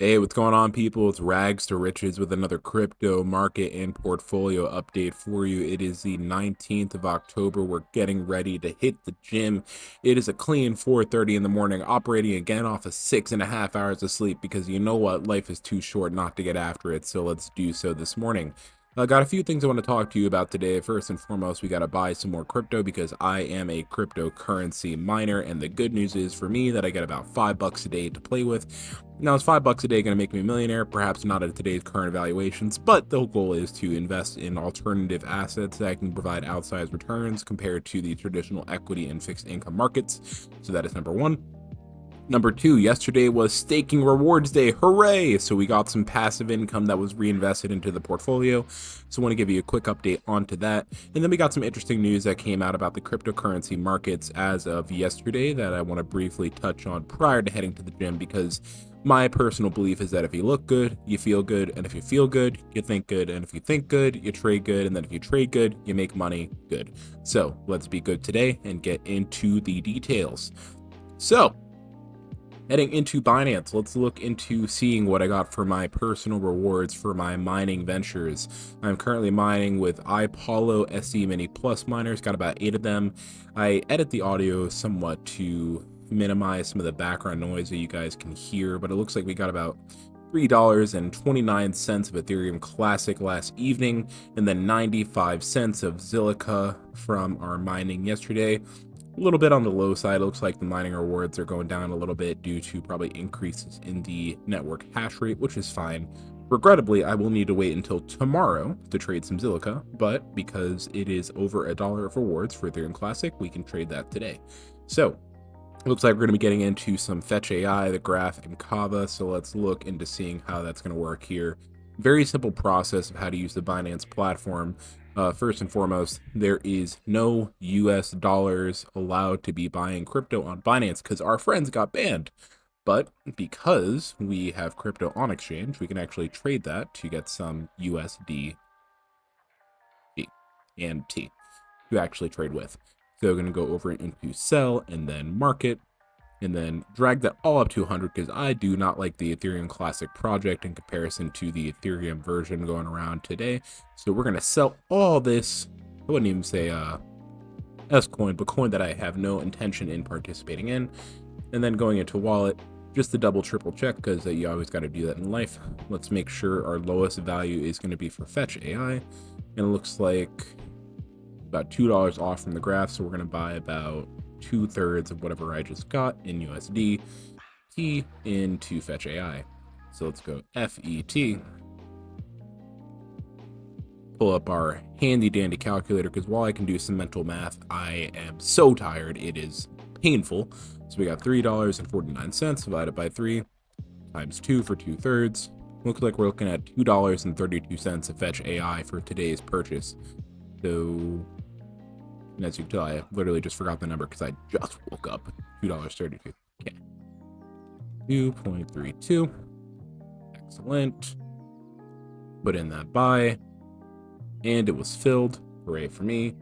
Hey, what's going on, people? It's Rags to Riches with another crypto market and portfolio update for you. It is the 19th of October. We're getting ready to hit the gym. It is a clean 4:30 in the morning, operating again off of 6.5 hours of sleep because you know what? Life is too short not to get after it. So let's do so this morning. I got a few things I want to talk to you about today. First and foremost, we got to buy some more crypto because I am a cryptocurrency miner. And the good news is for me that I get about $5 a day to play with. Now, is $5 a day going to make me a millionaire? Perhaps not at today's current valuations, but the goal is to invest in alternative assets that can provide outsized returns compared to the traditional equity and fixed income markets. So that is number one. Number two, yesterday was staking rewards day. Hooray! So we got some passive income that was reinvested into the portfolio. So I want to give you a quick update onto that. And then we got some interesting news that came out about the cryptocurrency markets as of yesterday that I want to briefly touch on prior to heading to the gym, because my personal belief is that if you look good, you feel good, and if you feel good, you think good, and if you think good, you trade good, and then if you trade good, you make money good. So let's be good today and get into the details. So heading into Binance, let's look into seeing what I got for my personal rewards for my mining ventures. I'm currently mining with iPollo SE Mini Plus miners, got about 8 of them. I edit the audio somewhat to minimize some of the background noise that you guys can hear, but it looks like we got about $3.29 of Ethereum Classic last evening, and then 95 cents of Zilliqa from our mining yesterday. A little bit on the low side. It looks like the mining rewards are going down a little bit due to probably increases in the network hash rate, which is fine. Regrettably, I will need to wait until tomorrow to trade some Zilliqa, but because it is over $1 of rewards for Ethereum Classic, we can trade that today. So looks like we're going to be getting into some Fetch AI, the Graph, and Kava. So let's look into seeing how that's going to work here. Very simple process of how to use the Binance platform. First and foremost, there is no US dollars allowed to be buying crypto on Binance because our friends got banned. But because we have crypto on exchange, we can actually trade that to get some USD and T to actually trade with. So we're going to go over into sell and then market, and then drag that all up to 100 because I do not like the Ethereum Classic project in comparison to the Ethereum version going around today. So we're going to sell all this. I wouldn't even say S coin, but coin that I have no intention in participating in. And then going into wallet, just to double triple check, because you always got to do that in life. Let's make sure our lowest value is going to be for Fetch AI. And it looks like about $2 off from the graph. So we're going to buy about 2/3 of whatever I just got in USD T into Fetch AI. So let's go FET, pull up our handy dandy calculator, because while I can do some mental math, I am so tired it is painful. So we got $3.49 divided by 3 times 2 for 2/3. Looks like we're looking at $2.32 of Fetch AI for today's purchase. So, and as you can tell, I literally just forgot the number because I just woke up. $2.32. Okay. 2.32. Excellent. Put in that buy. And it was filled. Hooray for me.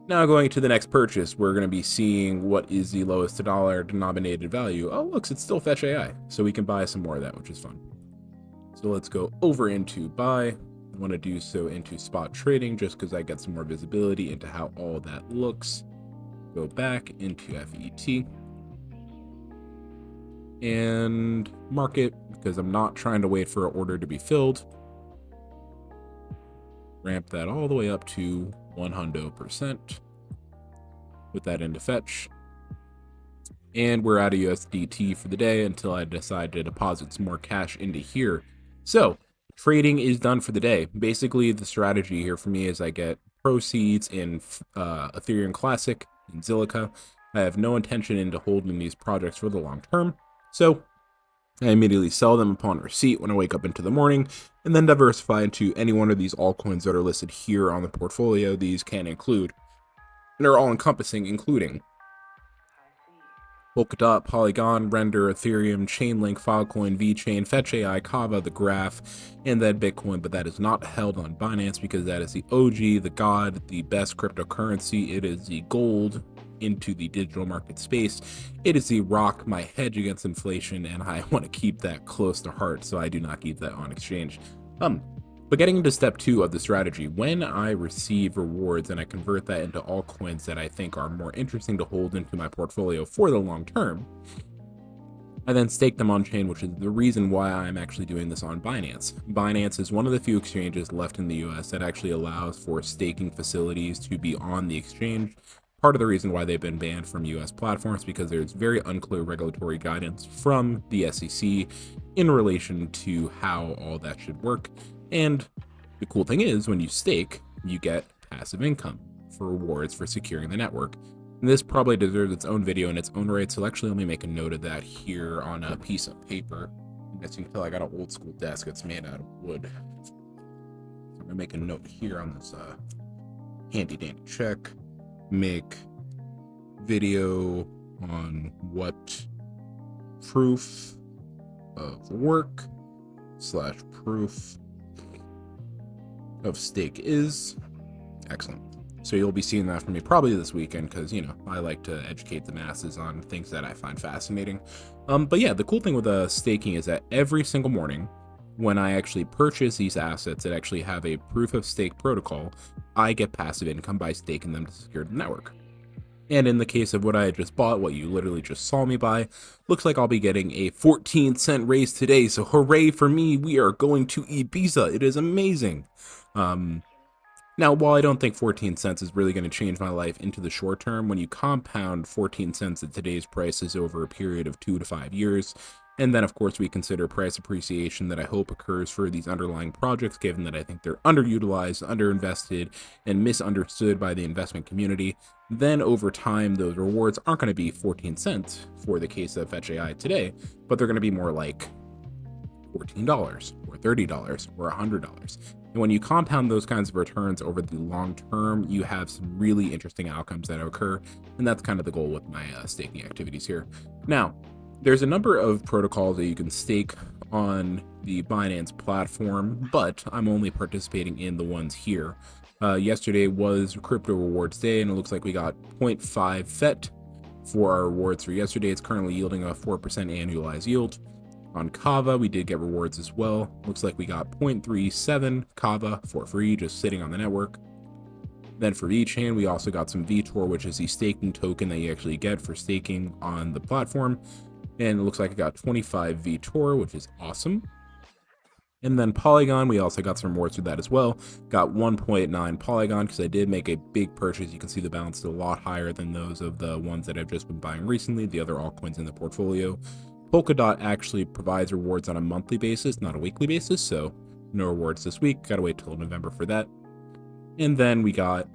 Now going to the next purchase, we're going to be seeing what is the lowest dollar denominated value. Oh, looks, it's still Fetch AI. So we can buy some more of that, which is fun. So let's go over into buy. I want to do so into spot trading just because I get some more visibility into how all that looks. Go back into FET and market because I'm not trying to wait for an order to be filled. Ramp that all the way up to 100%. Put that into Fetch. And we're out of USDT for the day until I decide to deposit some more cash into here. So trading is done for the day. Basically, the strategy here for me is I get proceeds in Ethereum Classic and Zilliqa. I have no intention into holding these projects for the long term. So I immediately sell them upon receipt when I wake up into the morning, and then diversify into any one of these altcoins that are listed here on the portfolio. These can include, and are all encompassing, including Polkadot, Polygon, Render, Ethereum, Chainlink, Filecoin, VeChain, Fetch AI, Kava, the Graph, and then Bitcoin, but that is not held on Binance because that is the OG, the god, the best cryptocurrency. It is the gold into the digital market space. It is the rock, my hedge against inflation, and I want to keep that close to heart, so I do not keep that on exchange. But getting into step 2 of the strategy, when I receive rewards and I convert that into altcoins that I think are more interesting to hold into my portfolio for the long term, I then stake them on chain, which is the reason why I'm actually doing this on Binance. Binance is one of the few exchanges left in the US that actually allows for staking facilities to be on the exchange. Part of the reason why they've been banned from US platforms because there's very unclear regulatory guidance from the SEC in relation to how all that should work. And the cool thing is, when you stake, you get passive income for rewards for securing the network. And this probably deserves its own video in its own right, so actually let me make a note of that here on a piece of paper. As you can tell, I got an old school desk. It's made out of wood. So I'm gonna make a note here on this handy dandy check. Make video on what proof of work / proof of stake is. Excellent. So you'll be seeing that from me probably this weekend because, you know, I like to educate the masses on things that I find fascinating. But yeah, the cool thing with staking is that every single morning when I actually purchase these assets that actually have a proof of stake protocol, I get passive income by staking them to secure the network. And in the case of what I just bought, what you literally just saw me buy, looks like I'll be getting a 14-cent raise today. So hooray for me, we are going to Ibiza. It is amazing. Now, while I don't think 14 cents is really going to change my life into the short term, when you compound 14 cents at today's prices over a period of 2 to 5 years, and then of course we consider price appreciation that I hope occurs for these underlying projects, given that I think they're underutilized, underinvested, and misunderstood by the investment community, then over time those rewards aren't going to be 14 cents for the case of Fetch AI today, but they're going to be more like $14 or $30 or $100. And when you compound those kinds of returns over the long term, you have some really interesting outcomes that occur. And that's kind of the goal with my staking activities here. Now, there's a number of protocols that you can stake on the Binance platform, but I'm only participating in the ones here. Yesterday was Crypto Rewards Day, and it looks like we got 0.5 FET for our rewards for yesterday. It's currently yielding a 4% annualized yield. On Kava, we did get rewards as well. Looks like we got 0.37 Kava for free, just sitting on the network. Then for VeChain, we also got some VTOR, which is the staking token that you actually get for staking on the platform. And it looks like I got 25 VTOR, which is awesome. And then Polygon, we also got some rewards for that as well. Got 1.9 Polygon because I did make a big purchase. You can see the balance is a lot higher than those of the ones that I've just been buying recently, the other altcoins in the portfolio. Polkadot actually provides rewards on a monthly basis, not a weekly basis, so no rewards this week. Gotta wait till November for that. And then we got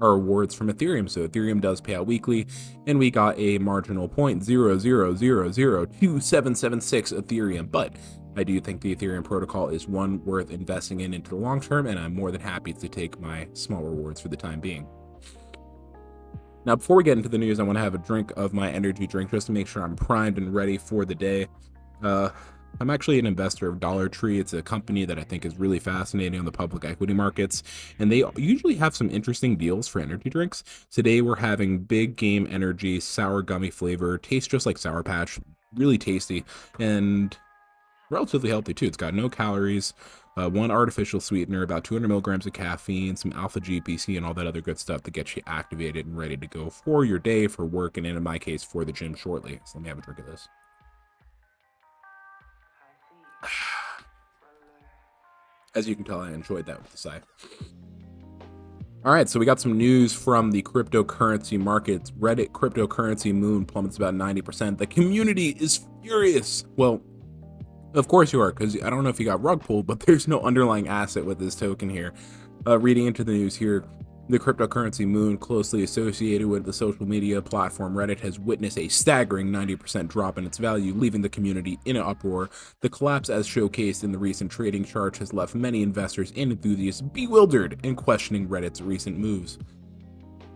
our rewards from Ethereum. So Ethereum does pay out weekly, and we got a marginal 0.00002776 Ethereum. But I do think the Ethereum protocol is one worth investing in into the long term, and I'm more than happy to take my small rewards for the time being. Now, before we get into the news, I want to have a drink of my energy drink just to make sure I'm primed and ready for the day. I'm actually an investor of Dollar Tree. It's a company that I think is really fascinating on the public equity markets, and they usually have some interesting deals for energy drinks. Today, we're having Big Game Energy sour gummy flavor. Tastes just like Sour Patch. Really tasty and relatively healthy too. It's got no calories, one artificial sweetener, about 200 milligrams of caffeine, some alpha GPC, and all that other good stuff to get you activated and ready to go for your day, for work, and in my case, for the gym shortly. So let me have a drink of this. As you can tell, I enjoyed that with the sigh. All right, so we got some news from the cryptocurrency markets. Reddit cryptocurrency moon plummets about 90%. The community is furious. Well, of course you are, because I don't know if you got rug pulled, but there's no underlying asset with this token here. Reading into the news here, the cryptocurrency moon, closely associated with the social media platform Reddit, has witnessed a staggering 90% drop in its value, leaving the community in an uproar. The collapse, as showcased in the recent trading chart, has left many investors and enthusiasts bewildered and questioning Reddit's recent moves.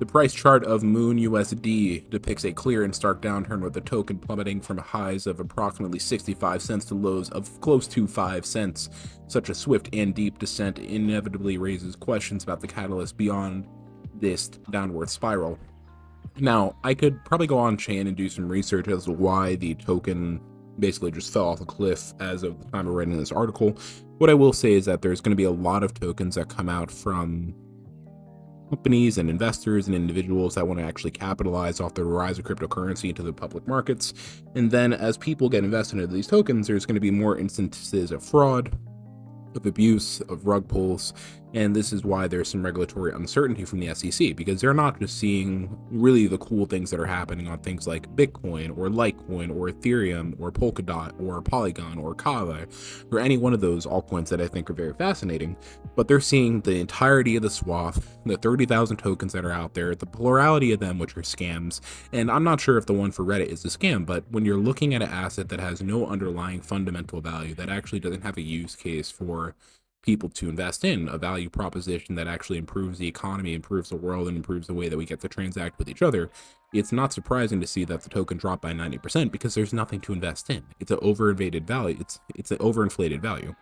The price chart of Moon USD depicts a clear and stark downturn, with the token plummeting from highs of approximately 65 cents to lows of close to 5 cents. Such a swift and deep descent inevitably raises questions about the catalyst beyond this downward spiral. Now, I could probably go on chain and do some research as to why the token basically just fell off a cliff as of the time of writing this article. What I will say is that there's going to be a lot of tokens that come out from companies and investors and individuals that want to actually capitalize off the rise of cryptocurrency into the public markets. And then as people get invested into these tokens, there's going to be more instances of fraud, of abuse, of rug pulls, and this is why there's some regulatory uncertainty from the SEC, because they're not just seeing really the cool things that are happening on things like Bitcoin or Litecoin or Ethereum or Polkadot or Polygon or Kava or any one of those altcoins that I think are very fascinating, but they're seeing the entirety of the swath, the 30,000 tokens that are out there, the plurality of them which are scams. And I'm not sure if the one for Reddit is a scam, but when you're looking at an asset that has no underlying fundamental value, that actually doesn't have a use case for people to invest in, a value proposition that actually improves the economy, improves the world, and improves the way that we get to transact with each other, it's not surprising to see that the token dropped by 90% because there's nothing to invest in. It's an overinflated value. It's an overinflated value.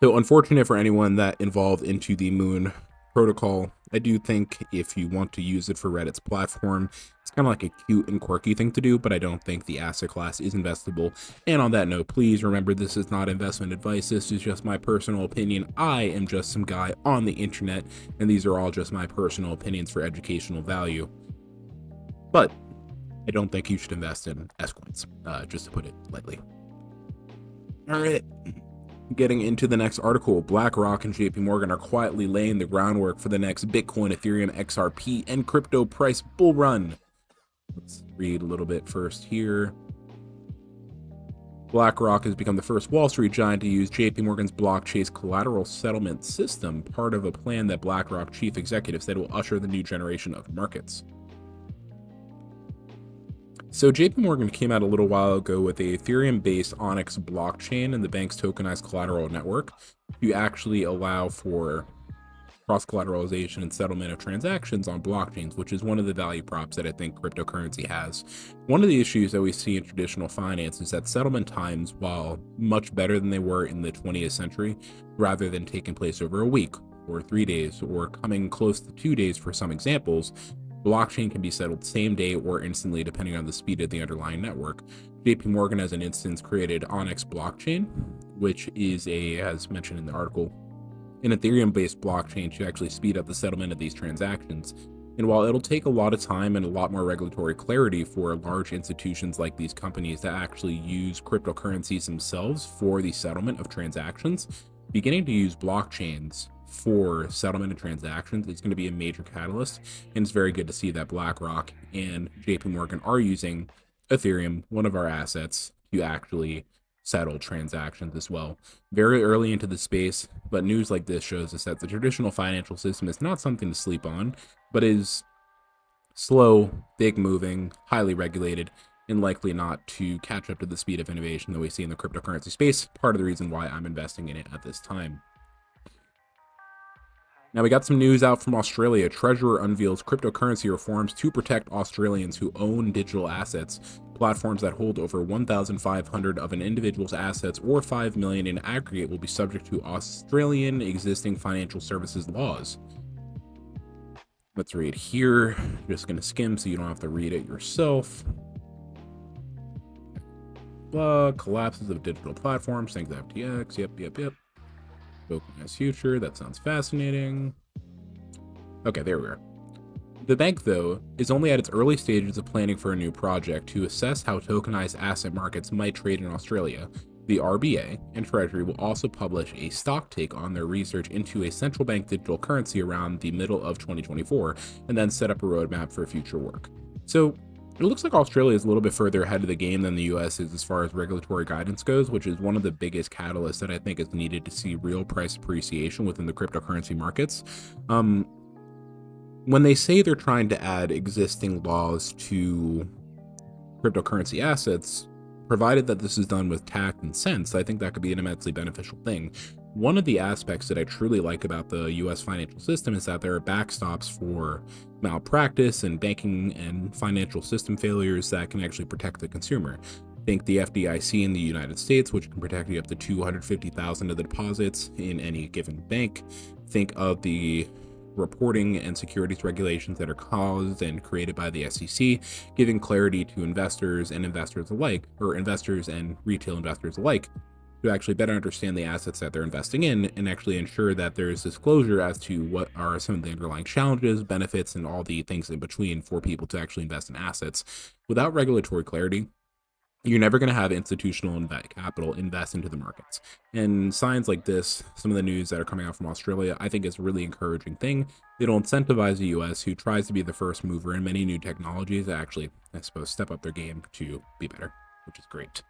So unfortunate for anyone that involved into the Moon protocol. I do think if you want to use it for Reddit's platform, it's kind of like a cute and quirky thing to do, but I don't think the asset class is investable. And on that note, please remember this is not investment advice. This is just my personal opinion. I am just some guy on the internet, and these are all just my personal opinions for educational value. But I don't think you should invest in S-coins, just to put it lightly. All right. Getting into the next article, BlackRock and JP Morgan are quietly laying the groundwork for the next Bitcoin, Ethereum, XRP, and crypto price bull run. Let's read a little bit first here. BlackRock has become the first Wall Street giant to use JP Morgan's blockchain collateral settlement system, part of a plan that BlackRock chief executive said will usher the new generation of markets. So JP Morgan came out a little while ago with a Ethereum-based Onyx blockchain and the bank's tokenized collateral network to actually allow for cross-collateralization and settlement of transactions on blockchains, which is one of the value props that I think cryptocurrency has. One of the issues that we see in traditional finance is that settlement times, while much better than they were in the 20th century, rather than taking place over a week or 3 days or coming close to 2 days for some examples, blockchain can be settled same day or instantly depending on the speed of the underlying network. JP Morgan, as an instance, created Onyx blockchain, which is as mentioned in the article, an Ethereum-based blockchain to actually speed up the settlement of these transactions. And while it'll take a lot of time and a lot more regulatory clarity for large institutions like these companies to actually use cryptocurrencies themselves for the settlement of transactions, beginning to use blockchains for settlement of transactions is going to be a major catalyst, and it's very good to see that BlackRock and JP Morgan are using Ethereum, one of our assets, to actually settle transactions as well. Very early into the space, but news like this shows us that the traditional financial system is not something to sleep on, but is slow, big moving, highly regulated, and likely not to catch up to the speed of innovation that we see in the cryptocurrency space. Part of the reason why I'm investing in it at this time. Now we got some news out from Australia. Treasurer unveils cryptocurrency reforms to protect Australians who own digital assets. Platforms that hold over 1,500 of an individual's assets or 5 million in aggregate will be subject to Australian existing financial services laws. Let's read here. Just going to skim so you don't have to read it yourself. Collapses of digital platforms. Thanks FTX. Yep. Tokenized future, that sounds fascinating. Okay, there we are. The bank, though, is only at its early stages of planning for a new project to assess how tokenized asset markets might trade in Australia. The RBA and Treasury will also publish a stock take on their research into a central bank digital currency around the middle of 2024, and then set up a roadmap for future work. So it looks like Australia is a little bit further ahead of the game than the US is as far as regulatory guidance goes, which is one of the biggest catalysts that I think is needed to see real price appreciation within the cryptocurrency markets. When they say they're trying to add existing laws to cryptocurrency assets, provided that this is done with tact and sense, I think that could be an immensely beneficial thing. One of the aspects that I truly like about the US financial system is that there are backstops for malpractice and banking and financial system failures that can actually protect the consumer. Think the FDIC in the United States, which can protect you up to 250,000 of the deposits in any given bank. Think of the reporting and securities regulations that are caused and created by the SEC, giving clarity to investors and investors alike, or investors and retail investors alike, to actually better understand the assets that they're investing in and actually ensure that there's disclosure as to what are some of the underlying challenges, benefits, and all the things in between for people to actually invest in assets. Without regulatory clarity, you're never going to have institutional capital invest into the markets. And signs like this, some of the news that are coming out from Australia, I think is a really encouraging thing. It'll incentivize the US, who tries to be the first mover in many new technologies, to actually, I suppose, step up their game to be better, which is great.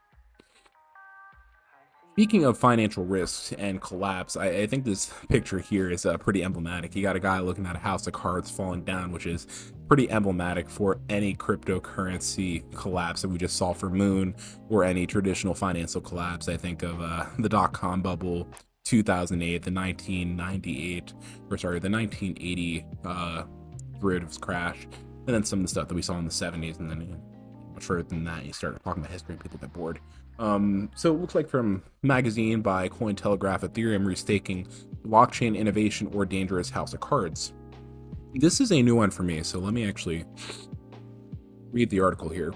Speaking of financial risks and collapse, I think this picture here is pretty emblematic. You got a guy looking at a house of cards falling down, which is pretty emblematic for any cryptocurrency collapse that we just saw for Moon, or any traditional financial collapse. I think of the dot-com bubble, 2008, the 1998, or sorry, the 1980 derivatives crash, and then some of the stuff that we saw in the 70s, and then much further than that, you start talking about history and people get bored. So it looks like from magazine by Cointelegraph, Ethereum restaking, blockchain innovation or dangerous house of cards. This is a new one for me, so let me actually read the article here.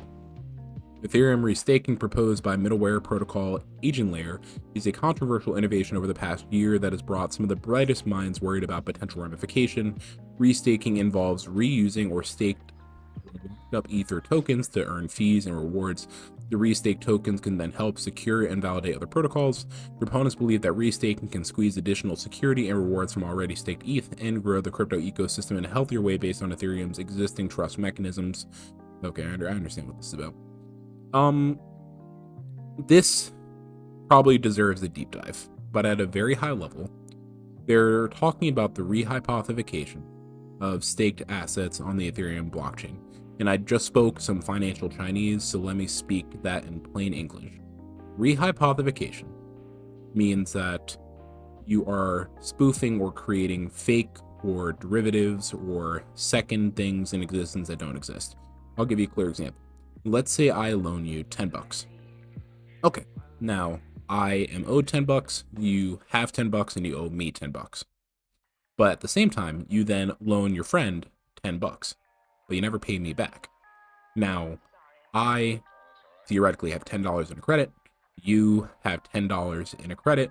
Ethereum restaking proposed by middleware protocol Agent Layer is a controversial innovation over the past year that has brought some of the brightest minds worried about potential ramification. Restaking involves reusing or staked up Ether tokens to earn fees and rewards. The restaked tokens can then help secure and validate other protocols. Proponents believe that restaking can squeeze additional security and rewards from already staked ETH and grow the crypto ecosystem in a healthier way based on Ethereum's existing trust mechanisms. Okay, I understand what this is about. This probably deserves a deep dive, but at a very high level, they're talking about the rehypothecation of staked assets on the Ethereum blockchain. And I just spoke some financial Chinese, so let me speak that in plain English. Rehypothecation means that you are spoofing or creating fake or derivatives or second things in existence that don't exist. I'll give you a clear example. Let's say I loan you 10 bucks. Okay, now I am owed 10 bucks, you have 10 bucks, and you owe me 10 bucks. But at the same time, you then loan your friend 10 bucks, but you never pay me back. Now, I theoretically have $10 in a credit, you have $10 in a credit,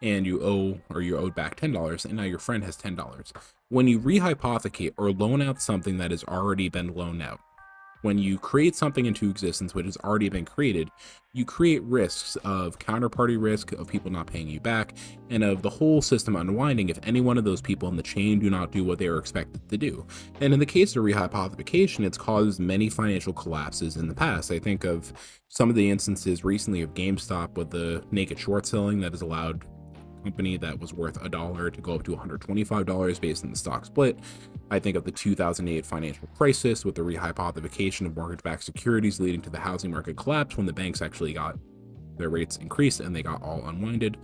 and you owe, or you're owed back $10, and now your friend has $10. When you rehypothecate or loan out something that has already been loaned out, when you create something into existence which has already been created, you create risks of counterparty risk, of people not paying you back, and of the whole system unwinding if any one of those people in the chain do not do what they are expected to do. And in the case of rehypothecation, it's caused many financial collapses in the past. I think of some of the instances recently of GameStop with the naked short selling that has allowed company that was worth $1 to go up to $125 based on the stock split. I think of the 2008 financial crisis with the rehypothecation of mortgage-backed securities leading to the housing market collapse when the banks actually got their rates increased and they got all unwinded.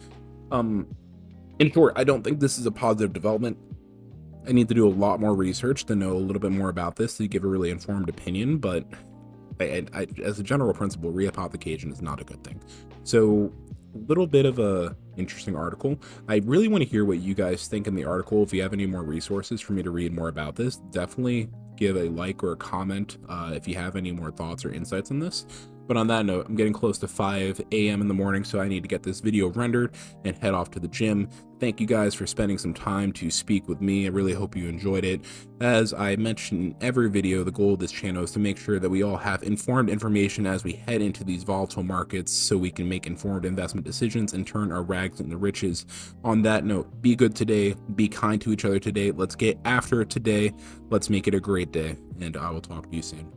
In short, I don't think this is a positive development. I need to do a lot more research to know a little bit more about this to give a really informed opinion, but as a general principle, rehypothecation is not a good thing. So a little bit of a interesting article. I really want to hear what you guys think in the article. If you have any more resources for me to read more about this, definitely give a like or a comment if you have any more thoughts or insights on this. But on that note, I'm getting close to 5 a.m. in the morning, so I need to get this video rendered and head off to the gym. Thank you guys for spending some time to speak with me. I really hope you enjoyed it. As I mentioned in every video, the goal of this channel is to make sure that we all have informed information as we head into these volatile markets so we can make informed investment decisions and turn our rags into riches. On that note, be good today, be kind to each other today. Let's get after it today. Let's make it a great day, and I will talk to you soon.